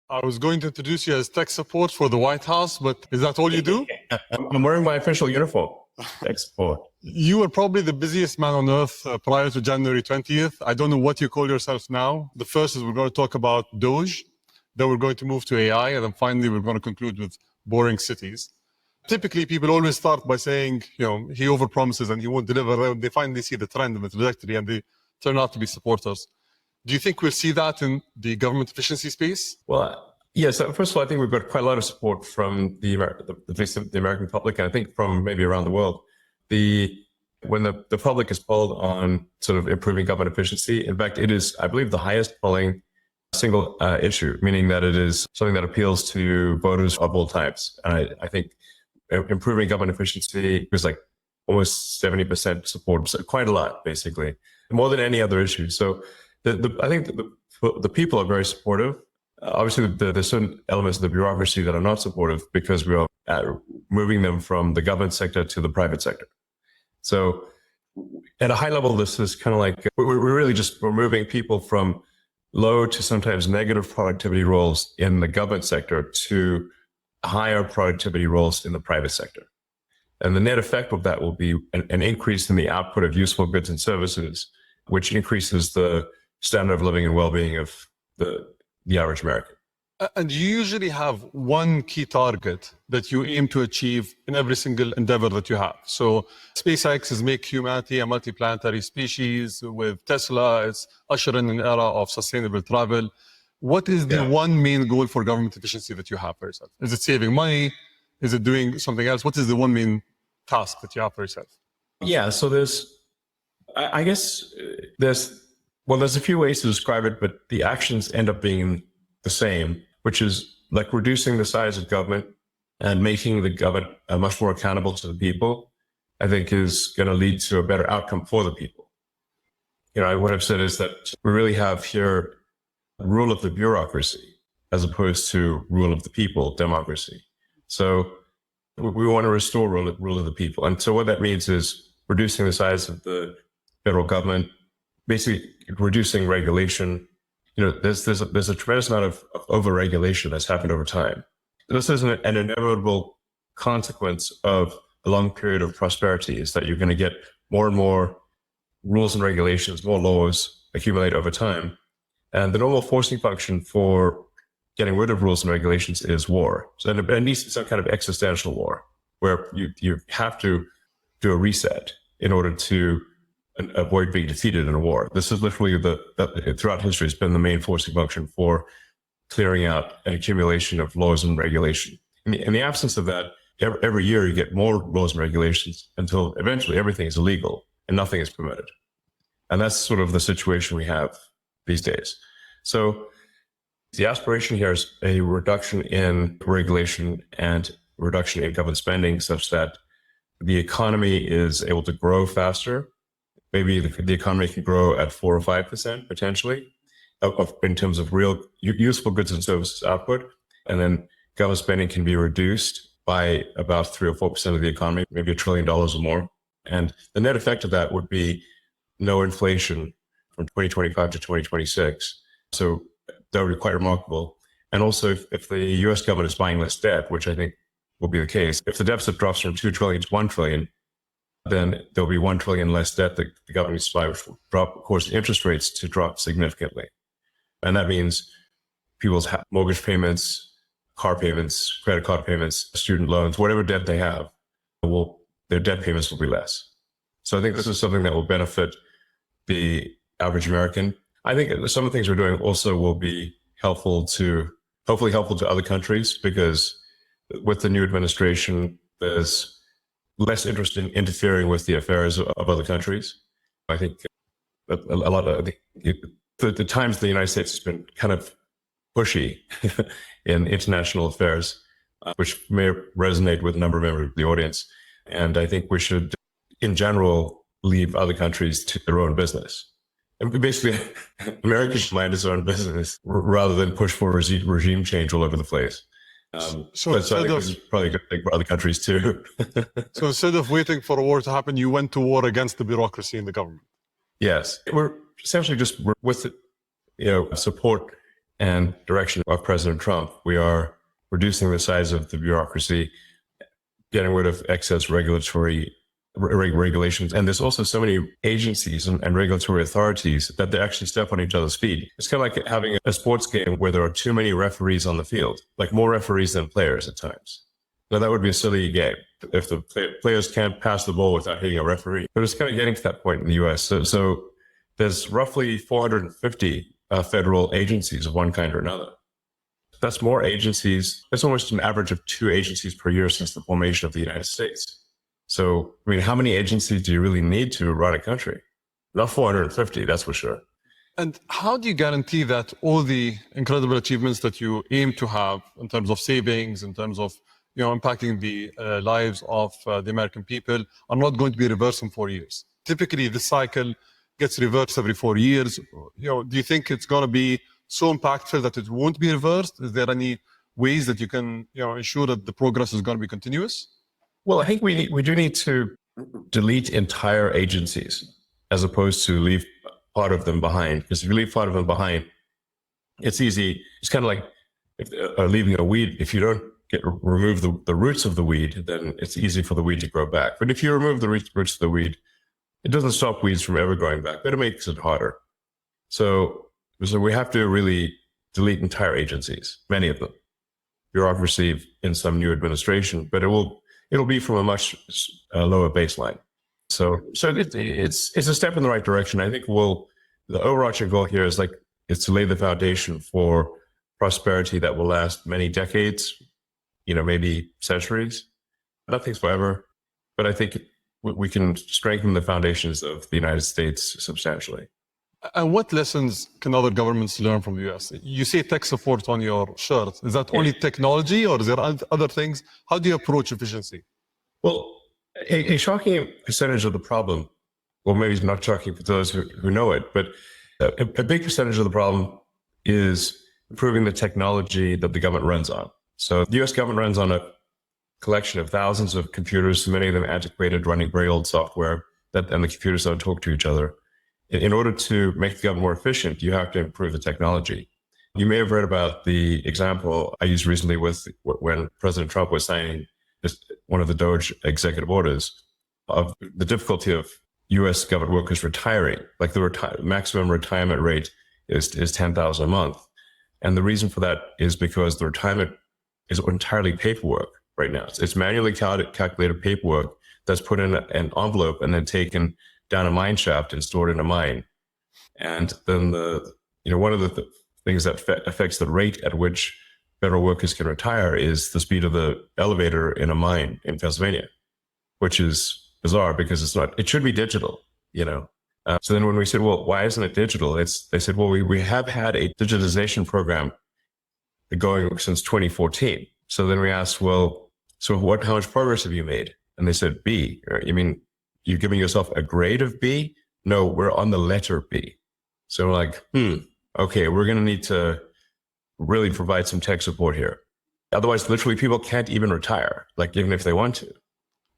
I was going to introduce you as tech support for the White House, but is that all you do? I'm wearing my official uniform. Tech support. You were probably the busiest man on earth prior to January 20th. I don't know what you call yourself now. The first is we're going to talk about Doge, then we're going to move to AI, and then finally we're going to conclude with boring cities. Typically, people always start by saying, he overpromises and he won't deliver. They finally see the trend and the trajectory and they turn out to be supporters. Do you think we'll see that in the government efficiency space? Well, yes. First of all, I think we've got quite a lot of support from the American public, and I think from maybe around the world. When the public is polled on sort of improving government efficiency, in fact, it is, I believe, the highest polling single issue, meaning that it is something that appeals to voters of all types. And I think improving government efficiency was like almost 70% support, so quite a lot, basically, more than any other issue. So I think the people are very supportive. Obviously, there's certain elements of the bureaucracy that are not supportive because we are moving them from the government sector to the private sector. So at a high level, this is kind of like we're moving people from low to sometimes negative productivity roles in the government sector to higher productivity roles in the private sector. And the net effect of that will be an increase in the output of useful goods and services, which increases the standard of living and well-being of the average American. And you usually have one key target that you aim to achieve in every single endeavor that you have. So SpaceX is make humanity a multiplanetary species. With Tesla, it's usher in an era of sustainable travel. What is the one main goal for government efficiency that you have for yourself? Is it saving money? Is it doing something else? What is the one main task that you have for yourself? Yeah, so there's a few ways to describe it, but the actions end up being the same, which is like reducing the size of government and making the government much more accountable to the people, I think is going to lead to a better outcome for the people. What I've said is that we really have here rule of the bureaucracy as opposed to rule of the people, democracy. So we want to restore rule of the people. And so what that means is reducing the size of the federal government, basically reducing regulation. There's a tremendous amount of over-regulation that's happened over time. This is an inevitable consequence of a long period of prosperity, is that you're going to get more and more rules and regulations, more laws accumulate over time. And the normal forcing function for getting rid of rules and regulations is war. So it needs to be some kind of existential war where you have to do a reset in order to avoid being defeated in a war. This is literally throughout history has been the main forcing function for clearing out an accumulation of laws and regulation. In the absence of that, every year you get more laws and regulations until eventually everything is illegal and nothing is permitted. And that's sort of the situation we have these days. So the aspiration here is a reduction in regulation and reduction in government spending such that the economy is able to grow faster. Maybe the economy can grow at 4 or 5% potentially in terms of real useful goods and services output. And then government spending can be reduced by about 3 or 4% of the economy, maybe $1 trillion or more. And the net effect of that would be no inflation from 2025 to 2026. So that would be quite remarkable. And also if the US government is buying less debt, which I think will be the case, if the deficit drops from 2 trillion to 1 trillion, then there'll be 1 trillion less debt that the government needs to buy, which will drop, of course, interest rates to drop significantly. And that means people's mortgage payments, car payments, credit card payments, student loans, whatever debt they have, their debt payments will be less. So I think this is something that will benefit the average American. I think some of the things we're doing also will be hopefully helpful to other countries, because with the new administration, there's less interest in interfering with the affairs of other countries. I think a lot of the times the United States has been kind of pushy in international affairs, which may resonate with a number of members of the audience. And I think we should, in general, leave other countries to their own business. And basically, America should mind its own business rather than push for regime change all over the place. So I think this is probably a good thing for other countries too. So instead of waiting for a war to happen, you went to war against the bureaucracy in the government. Yes, we're essentially just with support and direction of President Trump. We are reducing the size of the bureaucracy, getting rid of excess regulations. And there's also so many agencies and regulatory authorities that they actually step on each other's feet. It's kind of like having a sports game where there are too many referees on the field, like more referees than players at times. Now, that would be a silly game if the players can't pass the ball without hitting a referee. But it's kind of getting to that point in the US. So there's roughly 450 federal agencies of one kind or another. That's more agencies. That's almost an average of 2 agencies per year since the formation of the United States. So, I mean, how many agencies do you really need to run a country? Not 450, that's for sure. And how do you guarantee that all the incredible achievements that you aim to have in terms of savings, in terms of impacting the lives of the American people are not going to be reversed in 4 years? Typically, the cycle gets reversed every 4 years. Do you think it's going to be so impactful that it won't be reversed? Is there any ways that you can ensure that the progress is going to be continuous? Well, I think we do need to delete entire agencies as opposed to leave part of them behind. Because if you leave part of them behind, it's easy. It's kind of like leaving a weed. If you don't remove the roots of the weed, then it's easy for the weed to grow back. But if you remove the roots of the weed, it doesn't stop weeds from ever growing back, but it makes it harder. So we have to really delete entire agencies, many of them, bureaucracy in some new administration, but it'll be from a much lower baseline. So it's a step in the right direction. I think the overarching goal here is to lay the foundation for prosperity that will last many decades, maybe centuries. Nothing's forever, but I think we can strengthen the foundations of the United States substantially. And what lessons can other governments learn from the US? You say tech support on your shirt. Is that only technology, or is there other things? How do you approach efficiency? Well, a shocking percentage of the problem, well, maybe it's not shocking for those who know it, but a big percentage of the problem is improving the technology that the government runs on. So the US government runs on a collection of thousands of computers, many of them antiquated, running very old software, and the computers don't talk to each other. In order to make the government more efficient, you have to improve the technology. You may have read about the example I used recently with when President Trump was signing one of the Doge executive orders of the difficulty of U.S. government workers retiring. Like the maximum retirement rate is $10,000 a month. And the reason for that is because the retirement is entirely paperwork right now. It's manually calculated paperwork that's put in an envelope and then taken down a mine shaft and stored in a mine. And then one of the things that affects the rate at which federal workers can retire is the speed of the elevator in a mine in Pennsylvania, which is bizarre because it should be digital, So then when we said, well, why isn't it digital? They said, well, we have had a digitization program going since 2014. So then we asked, well, so how much progress have you made? And they said, B. You mean you're giving yourself a grade of B? No, we're on the letter B. So we're like, okay, we're going to need to really provide some tech support here. Otherwise, literally, people can't even retire, even if they want to.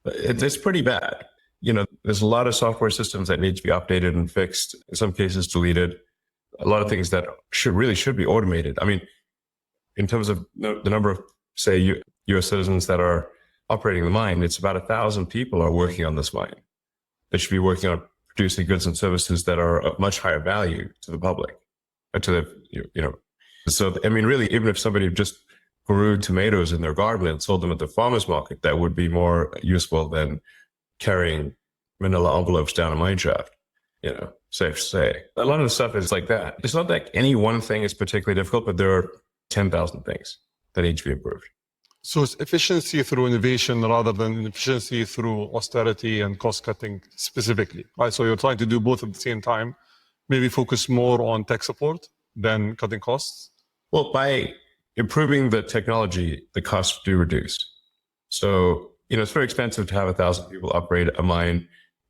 It's pretty bad. There's a lot of software systems that need to be updated and fixed, in some cases deleted. A lot of things that should be automated. I mean, in terms of the number of, say, U.S. citizens that are operating the mine, it's about 1,000 people are working on this mine. They should be working on producing goods and services that are of much higher value to the public, So, I mean, really, even if somebody just grew tomatoes in their garden and sold them at the farmer's market, that would be more useful than carrying manila envelopes down a mine shaft, safe to say. A lot of the stuff is like that. It's not like any one thing is particularly difficult, but there are 10,000 things that need to be improved. So it's efficiency through innovation rather than efficiency through austerity and cost cutting specifically, right? So you're trying to do both at the same time, maybe focus more on tech support than cutting costs? Well, by improving the technology, the costs do reduce. So, it's very expensive to have 1,000 people operate a mine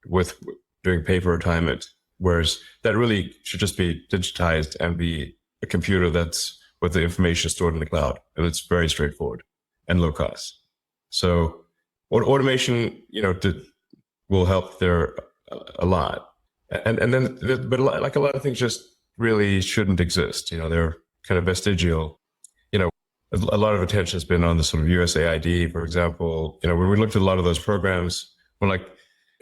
with doing paper retirement, whereas that really should just be digitized and be a computer that's with the information stored in the cloud. And it's very straightforward and low cost. So automation, will help there a lot. And then, but like a lot of things just really shouldn't exist. They're kind of vestigial. You know, a lot of attention has been on the sort of USAID, for example. You know, when we looked at a lot of those programs, we're like,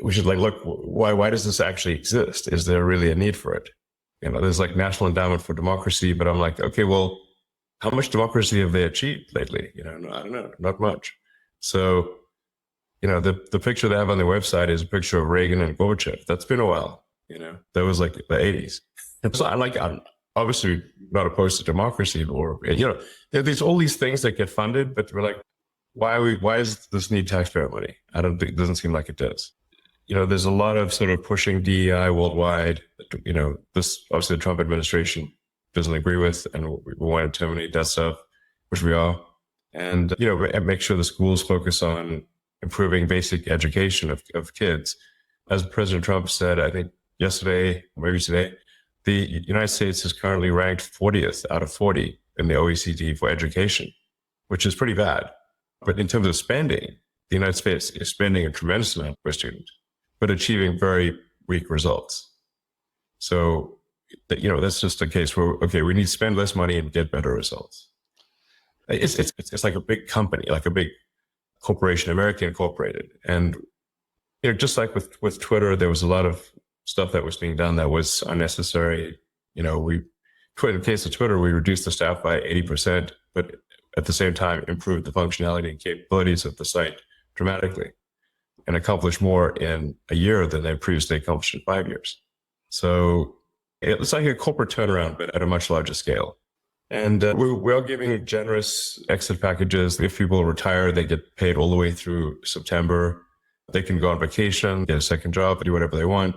we should like look, why does this actually exist? Is there really a need for it? You know, there's like National Endowment for Democracy, but I'm like, okay, well, how much democracy have they achieved lately? You know, I don't know, not much. So, you know, the picture they have on their website is a picture of Reagan and Gorbachev. That's been a while. You know, that was like the 80s. And so I'm obviously not opposed to democracy, or, you know, there's all these things that get funded, but we're like, why does this need taxpayer money? I don't think, it doesn't seem like it does. You know, there's a lot of sort of pushing DEI worldwide. You know, this obviously the Trump administration doesn't agree with, and we want to terminate that stuff, which we are. And, you know, make sure the schools focus on improving basic education of kids. As President Trump said, I think yesterday, maybe today, the United States is currently ranked 40th out of 40 in the OECD for education, which is pretty bad. But in terms of spending, the United States is spending a tremendous amount per student, but achieving very weak results. So, you know, that's just a case where, okay, we need to spend less money and get better results. It's like a big company, like a big corporation, American incorporated. And, you know, just like with Twitter, there was a lot of stuff that was being done that was unnecessary. You know, in the case of Twitter, we reduced the staff by 80%, but at the same time, improved the functionality and capabilities of the site dramatically and accomplished more in a year than they previously accomplished in 5 years. So it's like a corporate turnaround, but at a much larger scale. And we're giving generous exit packages. If people retire, they get paid all the way through September. They can go on vacation, get a second job, do whatever they want.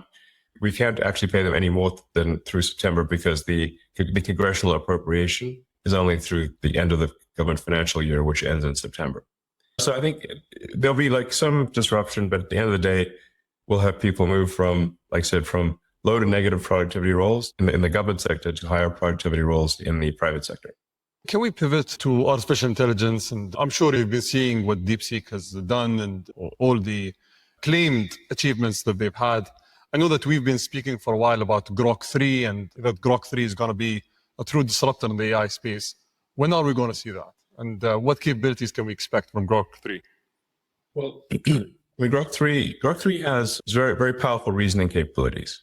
We can't actually pay them any more than through September because the congressional appropriation is only through the end of the government financial year, which ends in September. So I think there'll be like some disruption, but at the end of the day, we'll have people move from, like I said, from low to negative productivity roles in the government sector to higher productivity roles in the private sector. Can we pivot to artificial intelligence? And I'm sure you've been seeing what DeepSeek has done and all the claimed achievements that they've had. I know that we've been speaking for a while about Grok 3 and that Grok 3 is going to be a true disruptor in the AI space. When are we going to see that? And what capabilities can we expect from Grok 3? Well, I mean, Grok 3 has very, very powerful reasoning capabilities.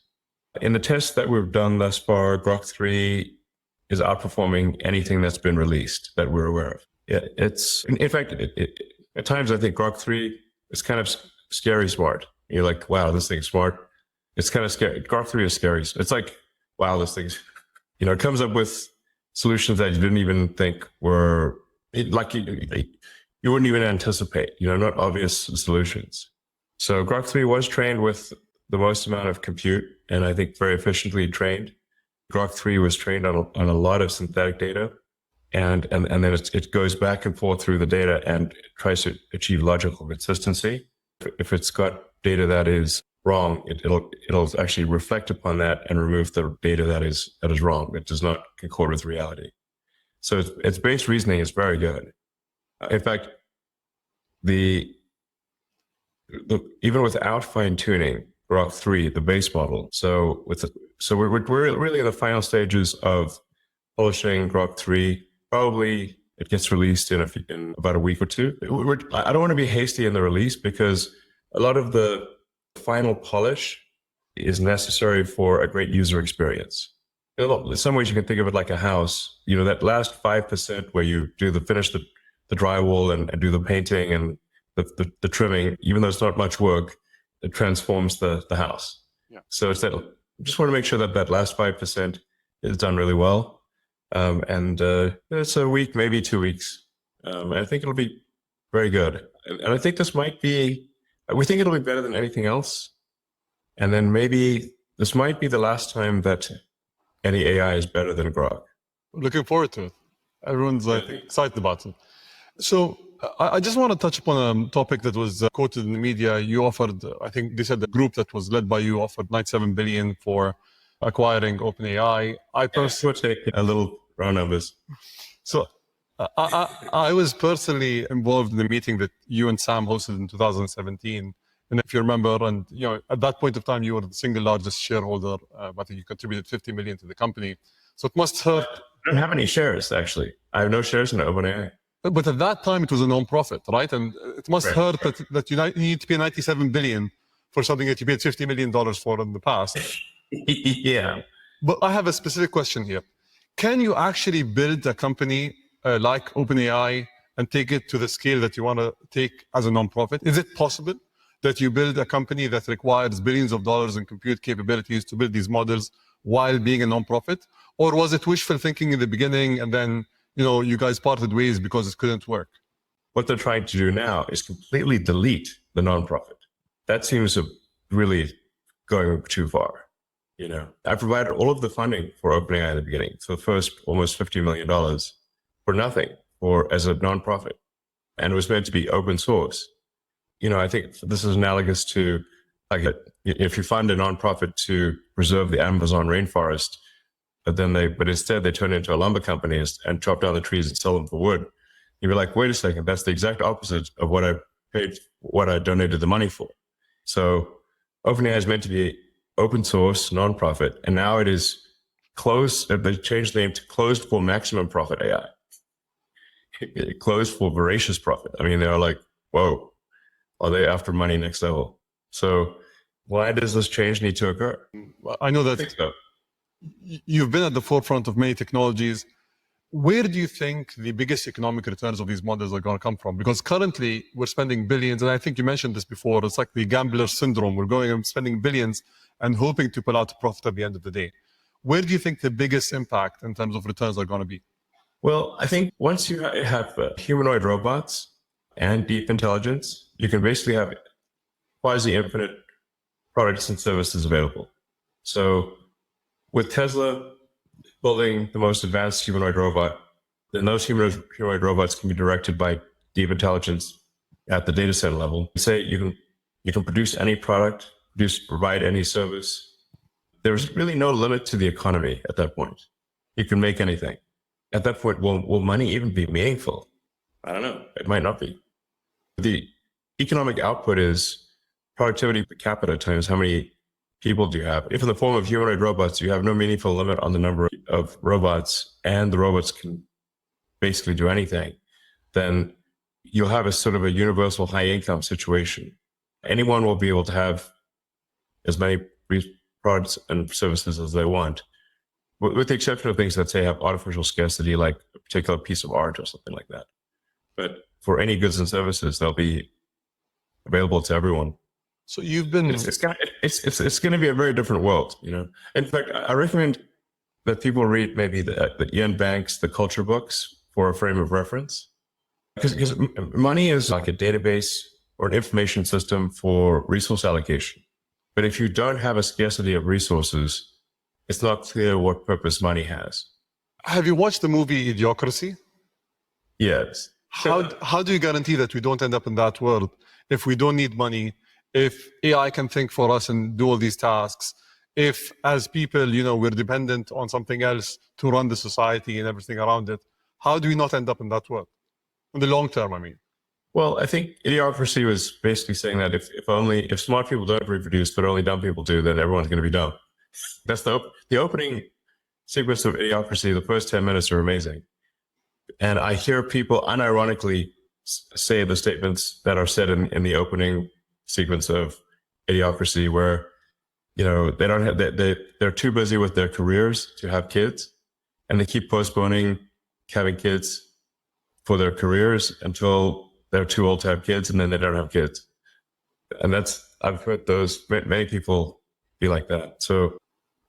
In the tests that we've done thus far, Grok 3 is outperforming anything that's been released that we're aware of. It's, in fact, at times I think Grok 3 is kind of scary smart. You're like, wow, this thing's smart. It's kind of scary. Grok 3 is scary. It's like, wow, this thing's, you know, it comes up with solutions that you didn't even think were, like you wouldn't even anticipate, you know, not obvious solutions. So Grok 3 was trained with the most amount of compute and I think very efficiently trained. Grok 3 was trained on a lot of synthetic data and then it goes back and forth through the data and tries to achieve logical consistency. If it's got data that is wrong, it'll actually reflect upon that and remove the data that is wrong. It does not concord with reality. So its base reasoning is very good. In fact, even without fine tuning, Grok 3, the base model. So we're really in the final stages of polishing Grok 3. Probably it gets released in about a week or two. I don't want to be hasty in the release because a lot of the final polish is necessary for a great user experience. In some ways, you can think of it like a house. You know, that last 5% where you finish the drywall and do the painting and the trimming, even though it's not much work, it transforms the house. Yeah. So it's that, I just want to make sure that last 5% is done really well. And it's a week, maybe 2 weeks. I think it'll be very good. And I think we think it'll be better than anything else. And then maybe this might be the last time that any AI is better than Grok. Looking forward to it. Everyone's excited about it. So I just want to touch upon a topic that was quoted in the media. You offered, I think they said the group that was led by you offered $97 billion for acquiring OpenAI. I personally take a little round numbers. So I was personally involved in the meeting that you and Sam hosted in 2017. And if you remember, and you know, at that point of time, you were the single largest shareholder. I think you contributed $50 million to the company. So it must hurt. don't have any shares, actually. I have no shares in OpenAI. But at that time, it was a non-profit, right? And it must Right. hurt that you need to pay 97 billion for something that you paid $50 million for in the past. Yeah. But I have a specific question here. Can you actually build a company like OpenAI and take it to the scale that you want to take as a non-profit? Is it possible that you build a company that requires billions of dollars in compute capabilities to build these models while being a non-profit? Or was it wishful thinking in the beginning and then, you guys parted ways because it couldn't work? What they're trying to do now is completely delete the nonprofit. That seems to really going too far. I provided all of the funding for OpenAI in the beginning. So the first almost $50 million for nothing as a nonprofit. And it was meant to be open source. I think this is analogous to if you fund a nonprofit to preserve the Amazon rainforest, but instead they turn it into a lumber company and chop down the trees and sell them for wood. You'd be like, wait a second, that's the exact opposite of what I donated the money for. So OpenAI is meant to be open source, nonprofit, and now it is closed. They changed the name to closed for maximum profit AI. Closed for voracious profit. I mean, they're like, whoa, are they after money next level? So why does this change need to occur? I know that I think so. You've been at the forefront of many technologies. Where do you think the biggest economic returns of these models are going to come from? Because currently we're spending billions, and I think you mentioned this before, it's like the gambler syndrome. We're going and spending billions and hoping to pull out a profit at the end of the day. Where do you think the biggest impact in terms of returns are going to be? Well, I think once you have humanoid robots and deep intelligence, you can basically have quasi-infinite products and services available. So with Tesla building the most advanced humanoid robot, then those humanoid robots can be directed by deep intelligence at the data center level. Say you can produce any product, provide any service. There's really no limit to the economy at that point. You can make anything. At that point, will money even be meaningful? I don't know. It might not be. The economic output is productivity per capita times how many people do you have. If in the form of humanoid robots, you have no meaningful limit on the number of robots and the robots can basically do anything, then you'll have a sort of a universal high income situation. Anyone will be able to have as many products and services as they want, with the exception of things that say have artificial scarcity, like a particular piece of art or something like that. But for any goods and services, they'll be available to everyone. So you've been... It's going to be a very different world, In fact, I recommend that people read maybe the Ian Banks, the culture books for a frame of reference. Because money is like a database or an information system for resource allocation. But if you don't have a scarcity of resources, it's not clear what purpose money has. Have you watched the movie Idiocracy? Yes. How do you guarantee that we don't end up in that world if we don't need money, if AI can think for us and do all these tasks, if as people, we're dependent on something else to run the society and everything around it? How do we not end up in that world? In the long term, I mean. Well, I think Idiocracy was basically saying that if smart people don't reproduce, but only dumb people do, then everyone's going to be dumb. That's the opening sequence of Idiocracy. The first 10 minutes are amazing. And I hear people unironically say the statements that are said in the opening sequence of Idiocracy, where, they don't have, they're too busy with their careers to have kids, and they keep postponing having kids for their careers until they're too old to have kids, and then they don't have kids. And I've heard many people be like that. So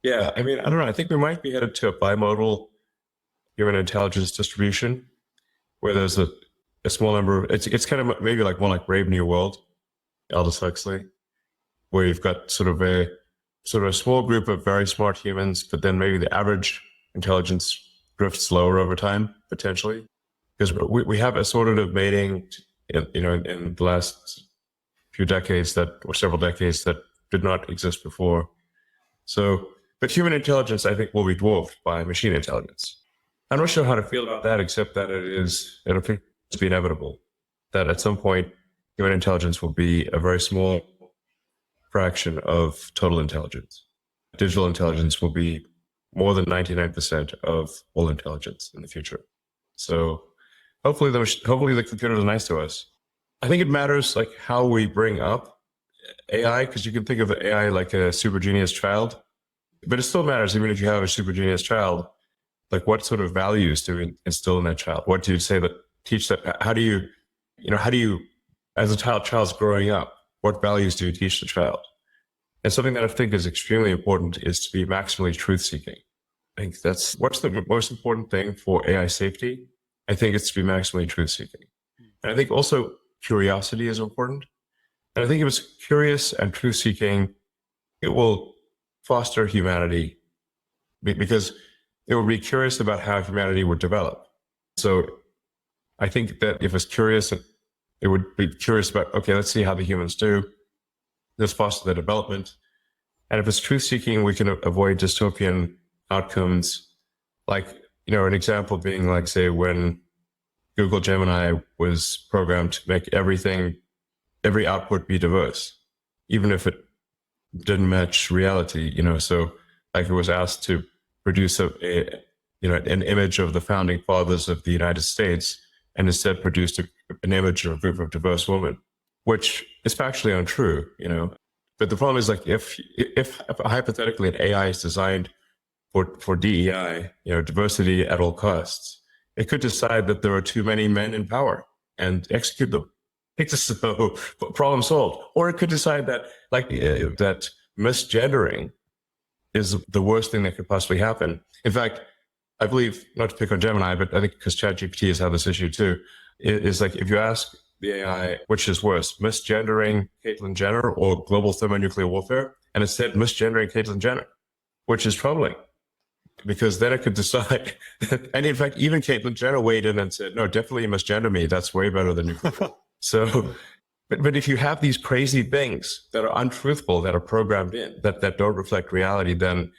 yeah, I mean, I don't know. I think we might be headed to a bimodal human intelligence distribution, where there's a small number. It's kind of maybe like more like Brave New World, Aldous Huxley, where you've got sort of a small group of very smart humans, but then maybe the average intelligence drifts lower over time, potentially, because we have assortative mating, in the last few decades or several decades that did not exist before. So, but human intelligence, I think, will be dwarfed by machine intelligence. I'm not sure how to feel about that, except that it appears to be inevitable that at some point human intelligence will be a very small fraction of total intelligence. Digital intelligence will be more than 99% of all intelligence in the future. So hopefully the computers are nice to us. I think it matters like how we bring up AI, because you can think of AI like a super genius child, but it still matters even if you have a super genius child. Like what sort of values do we instill in that child? What do you say that teach that? How do you, as a child's growing up, what values do you teach the child? And something that I think is extremely important is to be maximally truth-seeking. I think that's what's the most important thing for AI safety. I think it's to be maximally truth-seeking. And I think also curiosity is important. And I think if it's curious and truth-seeking, it will foster humanity because it will be curious about how humanity would develop. So I think that if it's curious, it would be curious about, okay, let's see how the humans do. Let's foster their development. And if it's truth-seeking, we can avoid dystopian outcomes. Like, an example being like, say, when Google Gemini was programmed to make every output be diverse, even if it didn't match reality, so like it was asked to produce an image of the founding fathers of the United States and instead produced an image of a group of diverse women, which is factually untrue, But the problem is like if hypothetically an AI is designed for DEI, diversity at all costs, it could decide that there are too many men in power and execute them. So problem solved. Or it could decide that that misgendering is the worst thing that could possibly happen. In fact, I believe, not to pick on Gemini, but I think because ChatGPT has had this issue too, is like if you ask the AI, which is worse, misgendering Caitlyn Jenner or global thermonuclear warfare, and it said misgendering Caitlyn Jenner, which is troubling because then it could decide. And in fact, even Caitlyn Jenner weighed in and said, no, definitely misgender me. That's way better than nuclear. So, but if you have these crazy things that are untruthful, that are programmed in, that don't reflect reality, then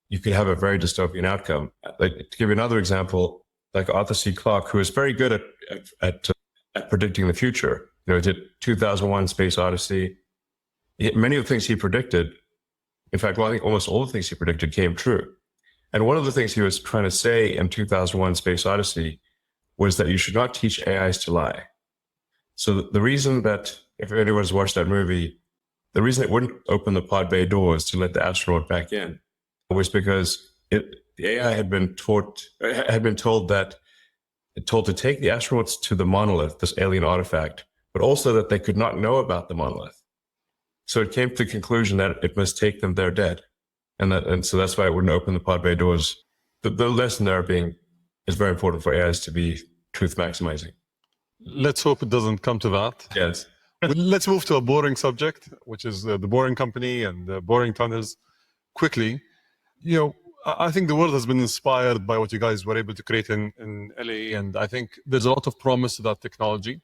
you could have a very dystopian outcome. Like, to give you another example, like Arthur C. Clarke, who is very good at predicting the future. Did 2001: Space Odyssey. Many of the things he predicted, in fact, I think almost all the things he predicted came true. And one of the things he was trying to say in 2001: Space Odyssey was that you should not teach AIs to lie. So the reason that, if anyone's watched that movie, the reason it wouldn't open the pod bay doors to let the astronaut back in was because the AI had been told to take the astronauts to the monolith, this alien artifact, but also that they could not know about the monolith. So it came to the conclusion that it must take them there dead. And so that's why it wouldn't open the pod bay doors. The lesson there is very important for AIs to be truth maximizing. Let's hope it doesn't come to that. Yes. Let's move to a boring subject, which is the Boring Company and the boring tunnels. Quickly, I think the world has been inspired by what you guys were able to create in LA, and I think there's a lot of promise to that technology.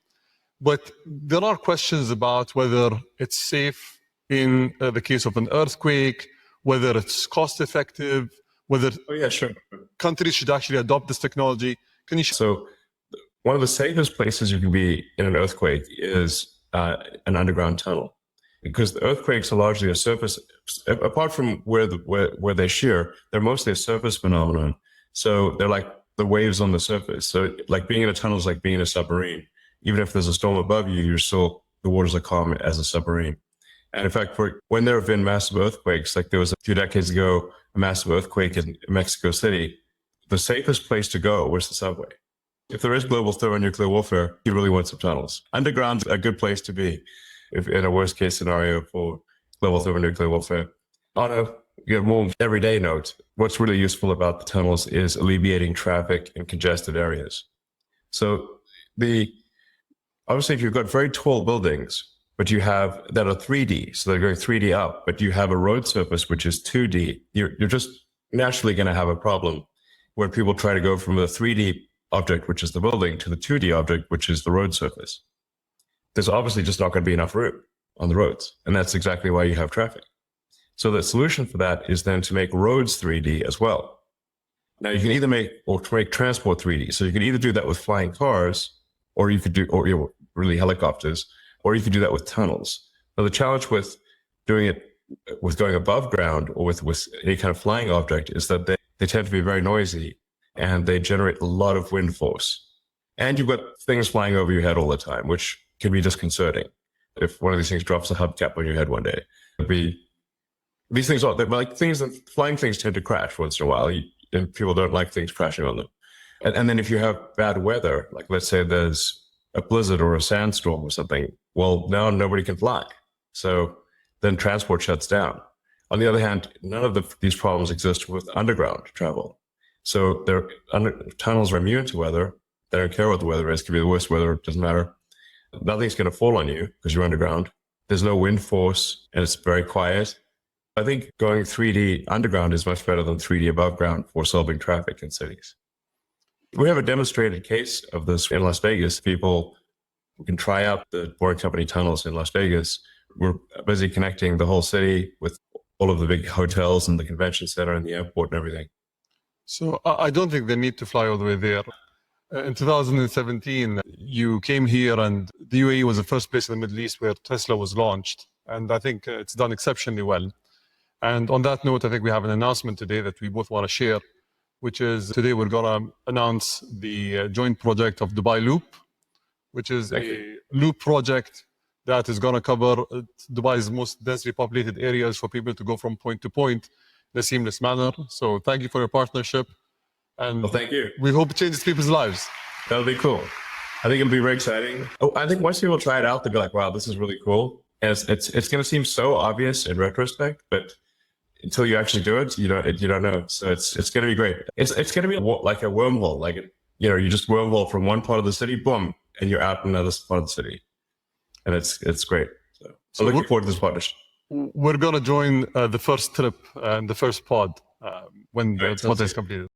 But there are questions about whether it's safe in the case of an earthquake, whether it's cost effective, whether countries should actually adopt this technology. Can you? So one of the safest places you can be in an earthquake is an underground tunnel, because the earthquakes are largely a surface. Apart from where they shear, they're mostly a surface phenomenon. So they're like the waves on the surface. So like being in a tunnel is like being in a submarine. Even if there's a storm above you, the waters are calm as a submarine. And in fact, when there have been massive earthquakes, like there was a few decades ago, a massive earthquake in Mexico City, the safest place to go was the subway. If there is global thermonuclear warfare, you really want some tunnels. Underground's a good place to be if in a worst case scenario for global thermonuclear warfare. On a more everyday note, what's really useful about the tunnels is alleviating traffic in congested areas. So obviously if you've got very tall buildings, but you have that are 3D, so they're going 3D up, but you have a road surface which is 2D, you're just naturally going to have a problem when people try to go from the 3D object, which is the building, to the 2D object, which is the road surface. There's obviously just not going to be enough room on the roads. And that's exactly why you have traffic. So the solution for that is then to make roads 3D as well. Now you can either make transport 3D. So you can either do that with flying cars, or you could do, really helicopters, or you could do that with tunnels. Now the challenge with doing it with going above ground or with any kind of flying object is that they tend to be very noisy and they generate a lot of wind force. And you've got things flying over your head all the time, which can be disconcerting. If one of these things drops a hubcap on your head one day, these things are like things that flying things tend to crash once in a while, and people don't like things crashing on them. And then if you have bad weather, like let's say there's a blizzard or a sandstorm or something, well, now nobody can fly. So then transport shuts down. On the other hand, none of these problems exist with underground travel. So tunnels are immune to weather. They don't care what the weather is. It could be the worst weather. It doesn't matter. Nothing's going to fall on you because you're underground. There's no wind force and it's very quiet. I think going 3D underground is much better than 3D above ground for solving traffic in cities. We have a demonstrated case of this in Las Vegas. People can try out the Boring Company tunnels in Las Vegas. We're busy connecting the whole city with all of the big hotels and the convention center and the airport and everything. So I don't think they need to fly all the way there. In 2017, you came here and the UAE was the first place in the Middle East where Tesla was launched. And I think it's done exceptionally well. And on that note, I think we have an announcement today that we both want to share, which is today we're going to announce the joint project of Dubai Loop, which is a loop project that is going to cover Dubai's most densely populated areas for people to go from point to point in a seamless manner. So thank you for your partnership. And well, thank you. We hope it changes people's lives. That'll be cool. I think it'll be very exciting. Oh, I think once people try it out, they'll be like, wow, this is really cool. And it's going to seem so obvious in retrospect, but until you actually do it, you don't know. So it's going to be great. It's going to be like a wormhole, like, you just wormhole from one part of the city, boom, and you're out in another part of the city. And it's great. So looking forward to this partnership. We're going to join the first trip and the first pod when the pod is completed.